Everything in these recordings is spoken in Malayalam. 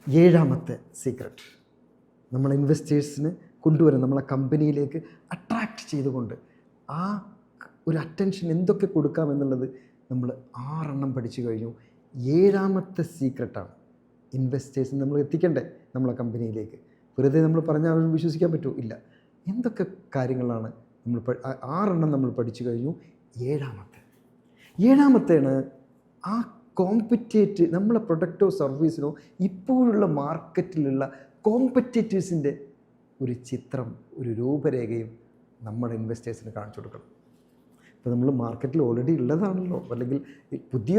ഏഴാമത്തെ സീക്രട്ട്, നമ്മൾ ഇൻവെസ്റ്റേഴ്സിന് കൊണ്ടുവരാൻ നമ്മളെ കമ്പനിയിലേക്ക് അട്രാക്റ്റ് ചെയ്തുകൊണ്ട് ആ ഒരു അറ്റൻഷൻ എന്തൊക്കെ കൊടുക്കാമെന്നുള്ളത് നമ്മൾ 6 പഠിച്ചു കഴിഞ്ഞു. ഏഴാമത്തെ സീക്രട്ടാണ് ഇൻവെസ്റ്റേഴ്സിന് നമ്മൾ എത്തിക്കണ്ടേ നമ്മളെ കമ്പനിയിലേക്ക്. വെറുതെ നമ്മൾ പറഞ്ഞാൽ അവർ വിശ്വസിക്കാൻ പറ്റുമോ? ഇല്ല. എന്തൊക്കെ കാര്യങ്ങളാണ് നമ്മൾ 6 നമ്മൾ പഠിച്ചു കഴിഞ്ഞു. ഏഴാമത്തേണ് ആ നമ്മളെ പ്രൊഡക്റ്റോ സർവീസിനോ ഇപ്പോഴുള്ള മാർക്കറ്റിലുള്ള കോമ്പറ്റീറ്റേഴ്സിൻ്റെ ഒരു ചിത്രം, ഒരു രൂപരേഖയും നമ്മുടെ ഇൻവെസ്റ്റേഴ്സിന് കാണിച്ചു കൊടുക്കണം. ഇപ്പോൾ നമ്മൾ മാർക്കറ്റിൽ ഓൾറെഡി ഉള്ളതാണല്ലോ, അല്ലെങ്കിൽ പുതിയ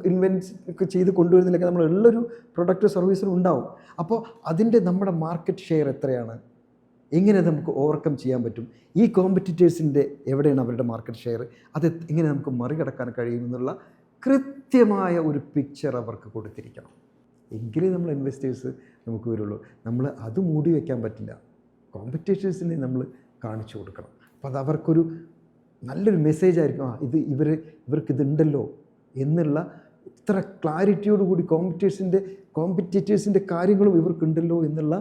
ഇൻവെൻറ്റ് ചെയ്ത് കൊണ്ടുവരുന്നില്ലെങ്കിൽ നമ്മൾ ഉള്ളൊരു പ്രൊഡക്റ്റോ സർവീസിനും ഉണ്ടാവും. അപ്പോൾ അതിൻ്റെ നമ്മുടെ മാർക്കറ്റ് ഷെയർ എത്രയാണ്, എങ്ങനെ നമുക്ക് ഓവർകം ചെയ്യാൻ പറ്റും, ഈ കോമ്പറ്റീറ്റേഴ്സിൻ്റെ എവിടെയാണ് അവരുടെ മാർക്കറ്റ് ഷെയർ, അത് എങ്ങനെ നമുക്ക് മറികടക്കാൻ കഴിയുമെന്നുള്ള കൃത്യമായ ഒരു പിക്ചർ അവർക്ക് കൊടുത്തിരിക്കണം. എങ്കിലേ നമ്മൾ ഇൻവെസ്റ്റേഴ്സ് നമുക്ക് വരുള്ളൂ. നമ്മൾ അത് മൂടി വയ്ക്കാൻ പറ്റില്ല. കോമ്പറ്റീറ്റേഴ്സിനെ നമ്മൾ കാണിച്ചു കൊടുക്കണം. അപ്പോൾ അത് അവർക്കൊരു നല്ലൊരു മെസ്സേജ് ആയിരിക്കും. ഇവർക്കിതുണ്ടല്ലോ എന്നുള്ള ഇത്ര ക്ലാരിറ്റിയോട് കൂടി കോമ്പറ്റീറ്റേഴ്സിൻ്റെ കാര്യങ്ങളും ഇവർക്കുണ്ടല്ലോ എന്നുള്ള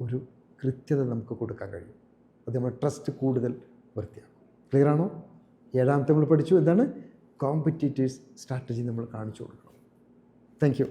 ഒരു കൃത്യത നമുക്ക് കൊടുക്കാൻ കഴിയും. അത് നമ്മുടെ ട്രസ്റ്റ് കൂടുതൽ വൃത്തിയാക്കും. ക്ലിയർ ആണോ? ഏഴാമത്തെ നമ്മൾ പഠിച്ചു എന്താണ് കോമ്പറ്റീറ്റേഴ്സ് സ്ട്രാറ്റജി നമ്മൾ കാണിച്ചു കൊടുക്കണം. Thank you.